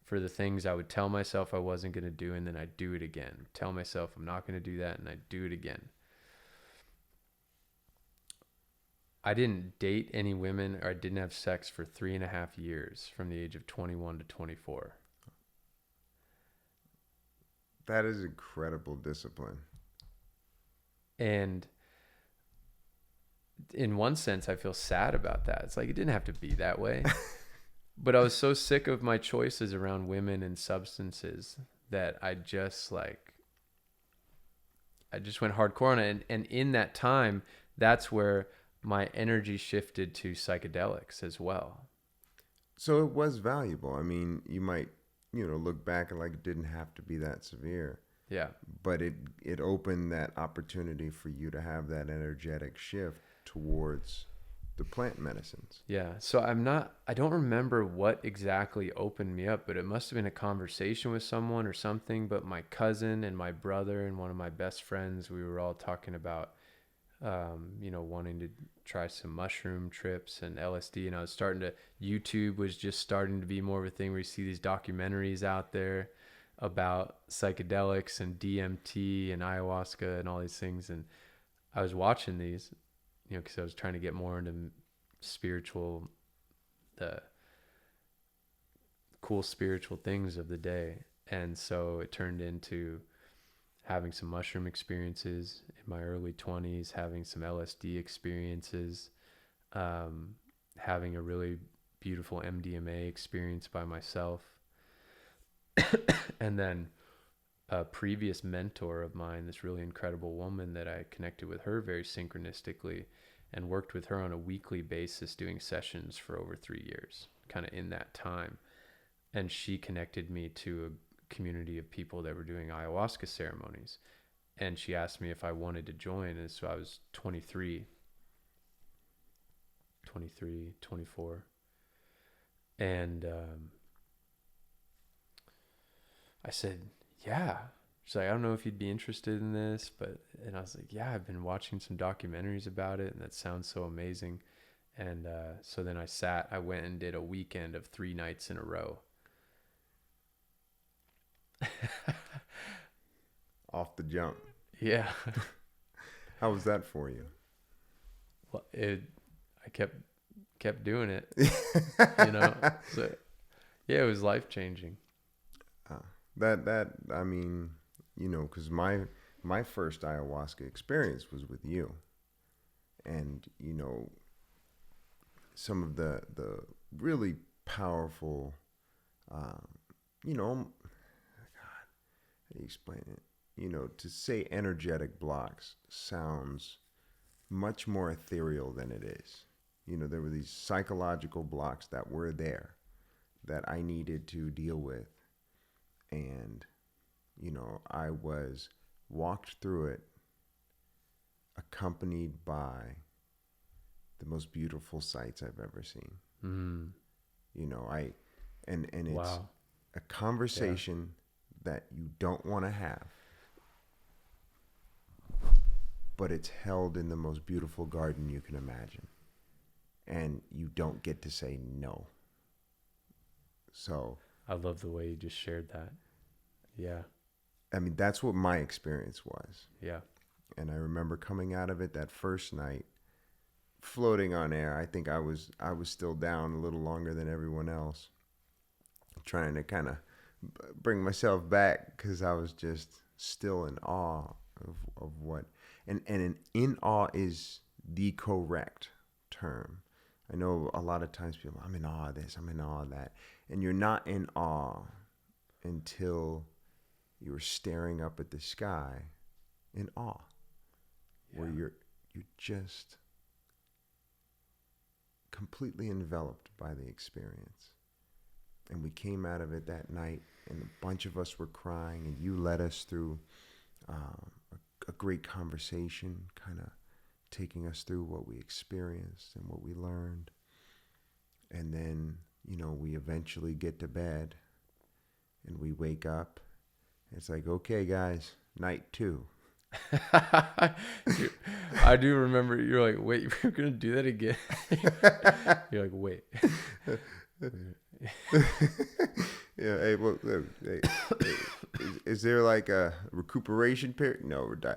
B: for the things I would tell myself I wasn't going to do, and then I'd do it again. Tell myself I'm not going to do that, and I'd do it again. I didn't date any women, or I didn't have sex for 3.5 years from the age of 21 to 24.
A: That is incredible discipline.
B: And in one sense, I feel sad about that. It's like, it didn't have to be that way. But I was so sick of my choices around women and substances that I just went hardcore on it. And in that time, that's where my energy shifted to psychedelics as well.
A: So it was valuable. I mean, you might, look back and like it didn't have to be that severe.
B: Yeah.
A: But it opened that opportunity for you to have that energetic shift towards the plant medicines.
B: Yeah. So I don't remember what exactly opened me up, but it must have been a conversation with someone or something. But my cousin and my brother and one of my best friends, we were all talking about, wanting to try some mushroom trips and LSD. And I was YouTube was just starting to be more of a thing where you see these documentaries out there about psychedelics and DMT and ayahuasca and all these things. And I was watching these, because I was trying to get more into the cool spiritual things of the day. And so it turned into having some mushroom experiences in my early 20s, having some LSD experiences, having a really beautiful MDMA experience by myself. And then a previous mentor of mine, this really incredible woman that I connected with her very synchronistically and worked with her on a weekly basis doing sessions for over 3 years, kind of in that time. And she connected me to a community of people that were doing ayahuasca ceremonies. And she asked me if I wanted to join. And so I was 23, 24. And I said, yeah. She's like, I don't know if you'd be interested in this, and I was like, yeah, I've been watching some documentaries about it, and that sounds so amazing. And so then I went and did a weekend of 3 nights in a row.
A: Off the jump.
B: Yeah.
A: How was that for you?
B: Well, I kept doing it, So yeah, it was life-changing.
A: I mean, because my first ayahuasca experience was with you, and some of the really powerful, God, how do you explain it? To say energetic blocks sounds much more ethereal than it is. There were these psychological blocks that were there that I needed to deal with. And, I was walked through it accompanied by the most beautiful sights I've ever seen.
B: Mm.
A: And it's
B: wow.
A: a conversation that you don't want to have. but it's held in the most beautiful garden you can imagine. And you don't get to say no. So
B: I love the way you just shared that. Yeah.
A: I mean, that's what my experience was.
B: Yeah.
A: And I remember coming out of it that first night, floating on air. I think I was still down a little longer than everyone else, trying to kind of bring myself back because I was just still in awe of what, and in awe is the correct term. I know a lot of times people, I'm in awe of this, I'm in awe of that, and you're not in awe until you're staring up at the sky in awe, where you're just completely enveloped by the experience. And we came out of it that night, and a bunch of us were crying, and you led us through a great conversation, kind of taking us through what we experienced and what we learned. And then, we eventually get to bed, and we wake up. It's like, okay, guys, night 2.
B: I do remember you're like, wait, we're going to do that again? You're like, wait.
A: Yeah, hey, well, hey, is there like a recuperation period? No, we're done.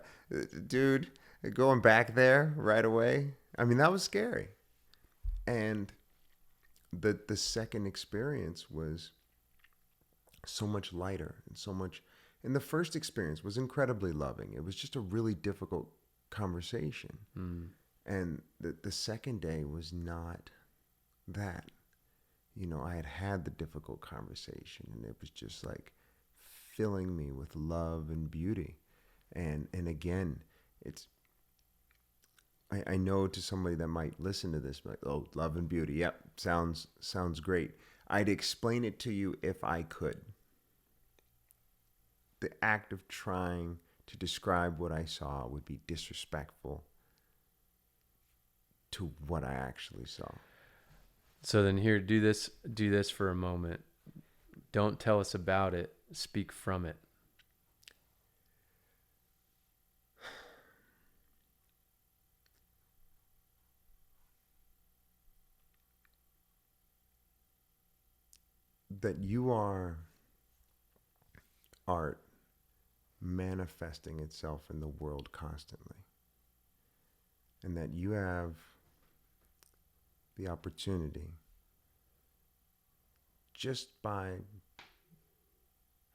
A: Dude, going back there right away. I mean, that was scary. And the second experience was so much lighter and so much. And the first experience was incredibly loving. It was just a really difficult conversation. And the second day was not that. I had the difficult conversation, and it was just like filling me with love and beauty. And again, I know to somebody that might listen to this, like, oh, love and beauty. Yep, sounds great. I'd explain it to you if I could. The act of trying to describe what I saw would be disrespectful to what I actually saw.
B: So then here, do this for a moment. Don't tell us about it. Speak from it.
A: That you are art manifesting itself in the world constantly. And that you have the opportunity, just by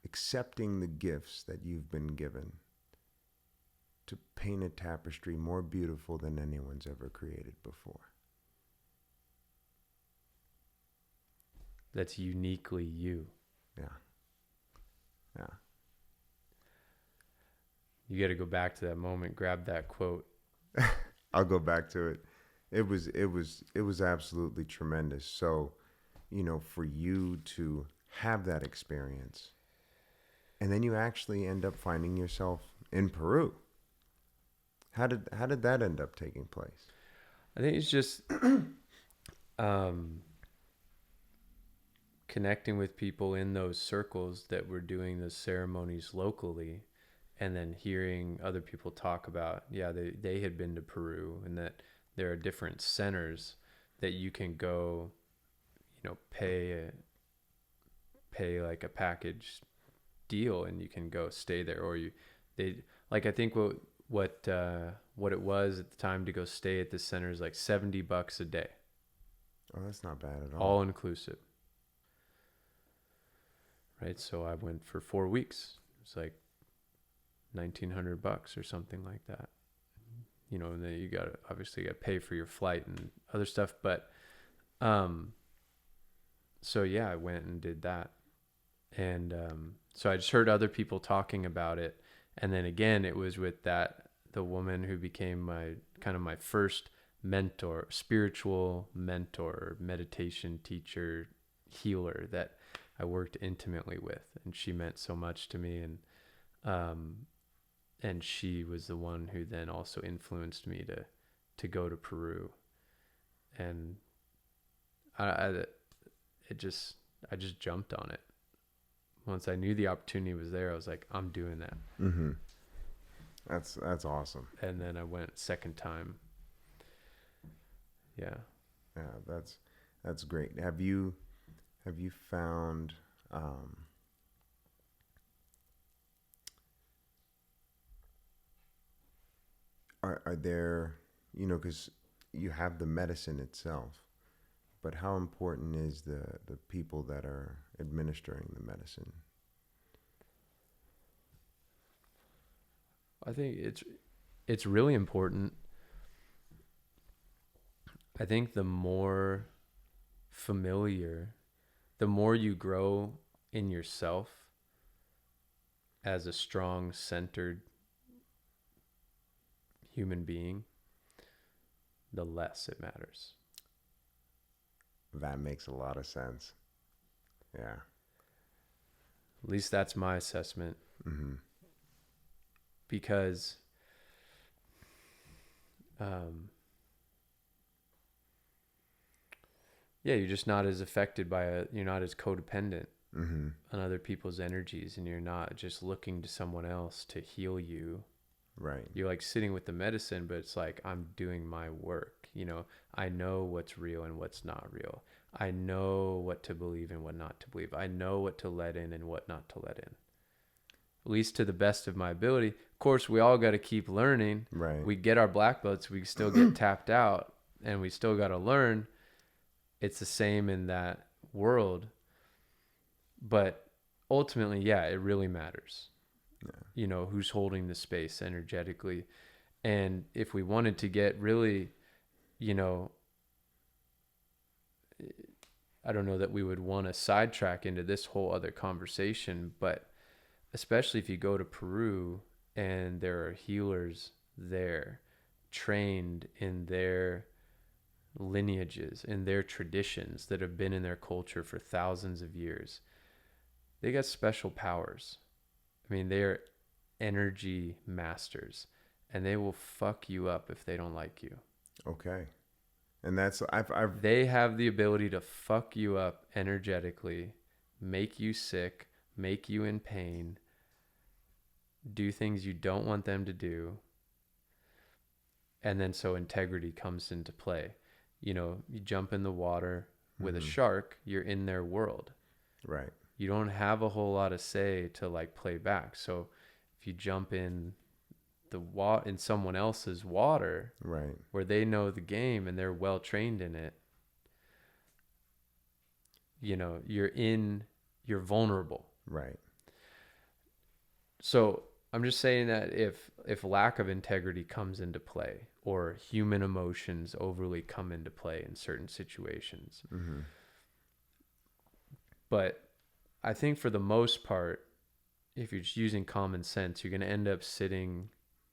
A: accepting the gifts that you've been given, to paint a tapestry more beautiful than anyone's ever created before.
B: That's uniquely you.
A: Yeah.
B: You got to go back to that moment, grab that quote.
A: I'll go back to it. It was absolutely tremendous. So, for you to have that experience, and then you actually end up finding yourself in Peru. How did that end up taking place?
B: I think it's just connecting with people in those circles that were doing those ceremonies locally, and then hearing other people talk about, they had been to Peru, and that there are different centers that you can go, pay like a package deal, and you can go stay there, or I think what it was at the time to go stay at this center is like $70 a day.
A: Oh, that's not bad at all.
B: All inclusive. Right. So I went for 4 weeks. It's like $1,900 or something like that. And then you obviously got to pay for your flight and other stuff. But, so yeah, I went and did that. And, so I just heard other people talking about it. And then again, it was with the woman who became my first mentor, spiritual mentor, meditation teacher, healer that I worked intimately with. And she meant so much to me. And she was the one who then also influenced me to go to Peru. And I just jumped on it. Once I knew the opportunity was there, I was like, I'm doing that.
A: Mm-hmm. That's awesome.
B: And then I went second time. Yeah.
A: Yeah, that's great. Have you found are there, because you have the medicine itself, but how important is the people that are administering the medicine?
B: I think it's really important. I think the more familiar, the more you grow in yourself as a strong, centered human being, the less it matters.
A: That makes a lot of sense. Yeah.
B: At least that's my assessment.
A: Mm-hmm.
B: Because um, yeah, you're just not as affected you're not as codependent
A: Mm-hmm.
B: on other people's energies, and you're not just looking to someone else to heal you.
A: Right.
B: You're like sitting with the medicine, but it's like, I'm doing my work. I know what's real and what's not real. I know what to believe and what not to believe. I know what to let in and what not to let in. At least to the best of my ability. Of course, we all got to keep learning.
A: Right.
B: We get our black belts, we still get tapped out, and we still got to learn. It's the same in that world. But ultimately, yeah, it really matters.
A: Yeah.
B: Who's holding the space energetically. And if we wanted to get really, I don't know that we would want to sidetrack into this whole other conversation, but especially if you go to Peru and there are healers there trained in their lineages, in their traditions that have been in their culture for thousands of years, they got special powers. I mean, they're energy masters, and they will fuck you up if they don't like you.
A: Okay. And that's I've
B: They have the ability to fuck you up energetically, make you sick, make you in pain, do things you don't want them to do. And then so integrity comes into play. You jump in the water with a shark, you're in their world.
A: Right.
B: You don't have a whole lot of say to like play back. So if you jump in in someone else's water,
A: Right.
B: where they know the game and they're well trained in it, you're vulnerable.
A: Right.
B: So I'm just saying that if lack of integrity comes into play, or human emotions overly come into play in certain situations,
A: Mm-hmm.
B: but I think for the most part, if you're just using common sense, you're going to end up sitting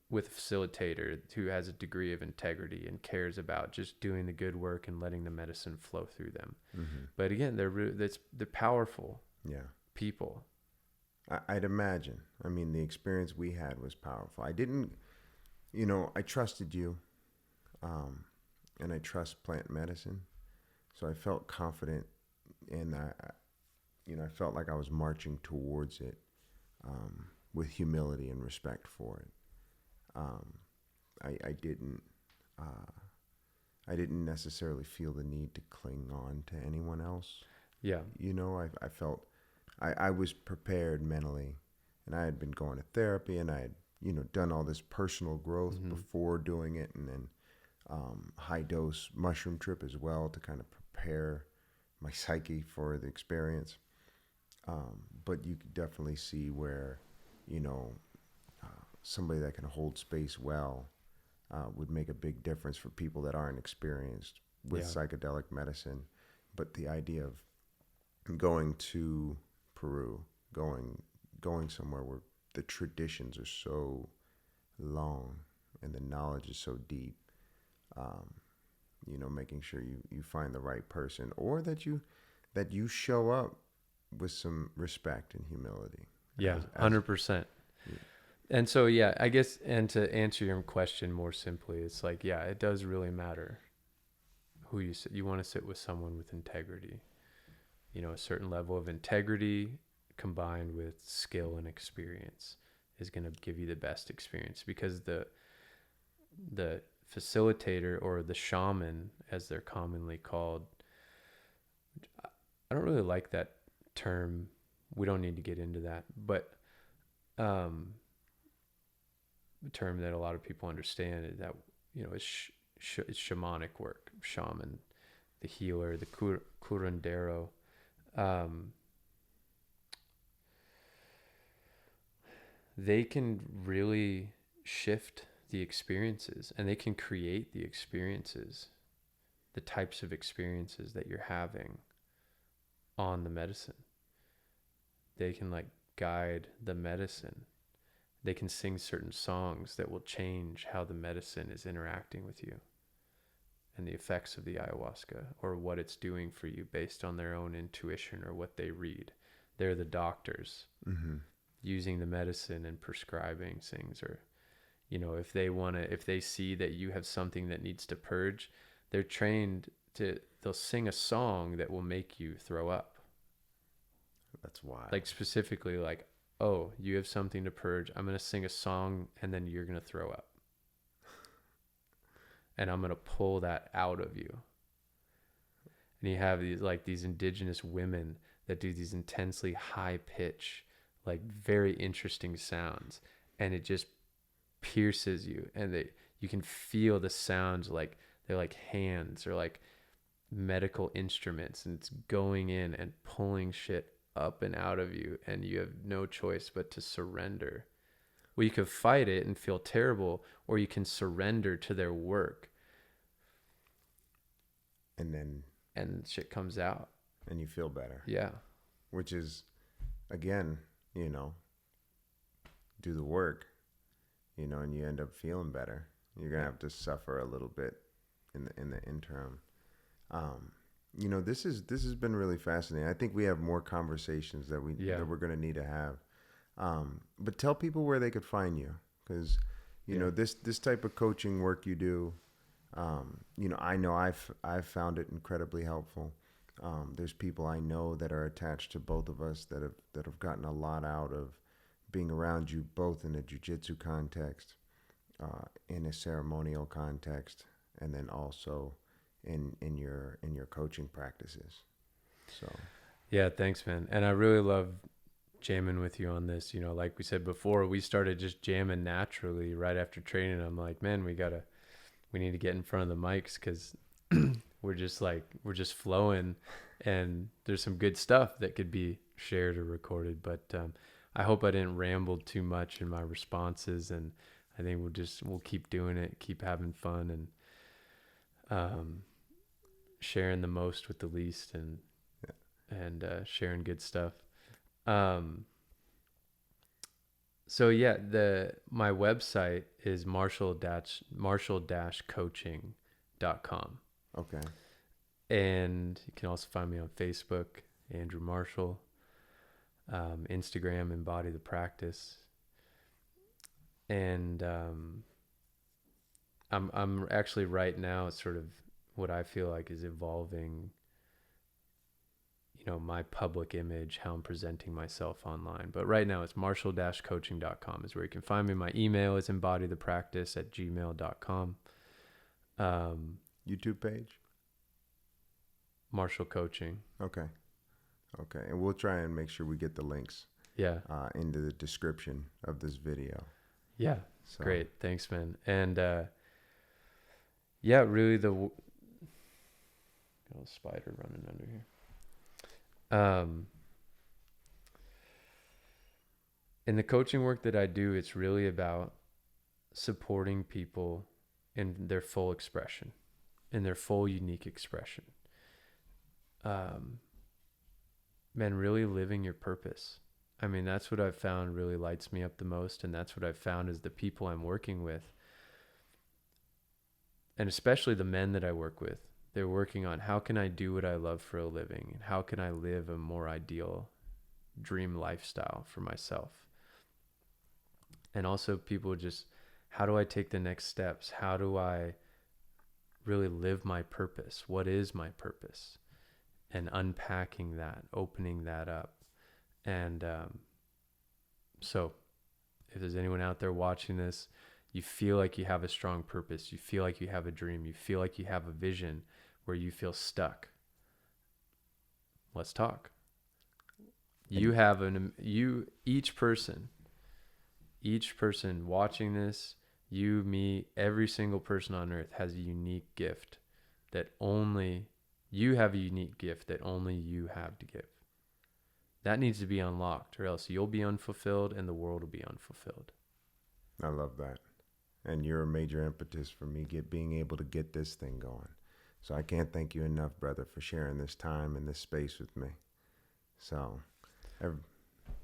B: with a facilitator who has a degree of integrity and cares about just doing the good work and letting the medicine flow through them.
A: Mm-hmm.
B: But again, they're powerful
A: Yeah.
B: people.
A: I'd imagine. I mean, the experience we had was powerful. I didn't, I trusted you, and I trust plant medicine, so I felt confident, and I felt like I was marching towards it with humility and respect for it. I didn't. I didn't necessarily feel the need to cling on to anyone else.
B: Yeah.
A: I felt I was prepared mentally, and I had been going to therapy, and I had, done all this personal growth before doing it, and then high dose mushroom trip as well to kind of prepare my psyche for the experience. But you could definitely see where, somebody that can hold space well would make a big difference for people that aren't experienced with psychedelic medicine. But the idea of going to Peru, going somewhere where the traditions are so long and the knowledge is so deep, making sure you find the right person, or that you show up with some respect and humility.
B: Yeah, 100%. And so, yeah, I guess, and to answer your question more simply, it's like, yeah, it does really matter who you sit. You want to sit with someone with integrity, a certain level of integrity combined with skill and experience is going to give you the best experience, because the facilitator, or the shaman as they're commonly called, I don't really like that term. We don't need to get into that, but a term that a lot of people understand is that, it's shamanic work. Shaman, the healer, the curandero. They can really shift the experiences, and they can create the experiences, the types of experiences that you're having on the medicine. They can like guide the medicine. They can sing certain songs that will change how the medicine is interacting with you, and the effects of the ayahuasca, or what it's doing for you based on their own intuition or what they read. They're the doctors using the medicine and prescribing things. Or, if they see that you have something that needs to purge, they're trained they'll sing a song that will make you throw up.
A: That's wild.
B: Like specifically, like, oh, you have something to purge. I'm going to sing a song and then you're going to throw up. And I'm going to pull that out of you. And you have these indigenous women that do these intensely high pitch, like very interesting sounds. And it just pierces you. And you can feel the sounds like they're like hands or like medical instruments. And it's going in and pulling shit up and out of you. And you have no choice but to surrender. Well, you could fight it and feel terrible, or you can surrender to their work. And shit comes out.
A: And you feel better.
B: Yeah.
A: Which is, again, do the work, and you end up feeling better. You're going to have to suffer a little bit in the interim. This has been really fascinating. I think we have more conversations that we're going to need to have. But tell people where they could find you, because this type of coaching work you do, I know I've found it incredibly helpful. There's people I know that are attached to both of us that have gotten a lot out of being around you, both in a jiu-jitsu context, in a ceremonial context, and then also in your coaching practices. So
B: yeah, thanks, man. And I really love jamming with you on this. Like we said before, we started just jamming naturally right after training. I'm like, man, we need to get in front of the mics, because we're just flowing, and there's some good stuff that could be shared or recorded. But I hope I didn't ramble too much in my responses, and I think we'll keep doing it, keep having fun, and sharing the most with the least, and sharing good stuff. So yeah, my website is marshall-coaching.com.
A: Okay.
B: And you can also find me on Facebook, Andrew Marshall, Instagram, Embody the Practice. And I'm actually right now sort of what I feel like is evolving, my public image, how I'm presenting myself online. But right now it's marshall-coaching.com is where you can find me. My email is embodythepractice@gmail.com.
A: YouTube page?
B: Marshall Coaching.
A: Okay. And we'll try and make sure we get the links into the description of this video.
B: Yeah. So. Great. Thanks, man. And really got a spider running under here. In the coaching work that I do, it's really about supporting people in their full expression, in their full unique expression. Man, really living your purpose. I mean, that's what I've found really lights me up the most. And that's what I've found is the people I'm working with, and especially the men that I work with, they're working on how can I do what I love for a living, and how can I live a more ideal dream lifestyle for myself. And also people just, how do I take the next steps? How do I really live my purpose? What is my purpose? And unpacking that, opening that up. And so if there's anyone out there watching this, you feel like you have a strong purpose, you feel like you have a dream, you feel like you have a vision where you feel stuck, let's talk. You have each person watching this, you, me, every single person on earth has a unique gift that only you have, a unique gift that only you have to give. That needs to be unlocked, or else you'll be unfulfilled and the world will be unfulfilled.
A: I love that. And you're a major impetus for me being able to get this thing going. So I can't thank you enough, brother, for sharing this time and this space with me. So,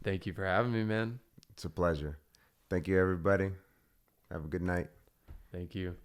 B: thank you for having me, man.
A: It's a pleasure. Thank you, everybody. Have a good night.
B: Thank you.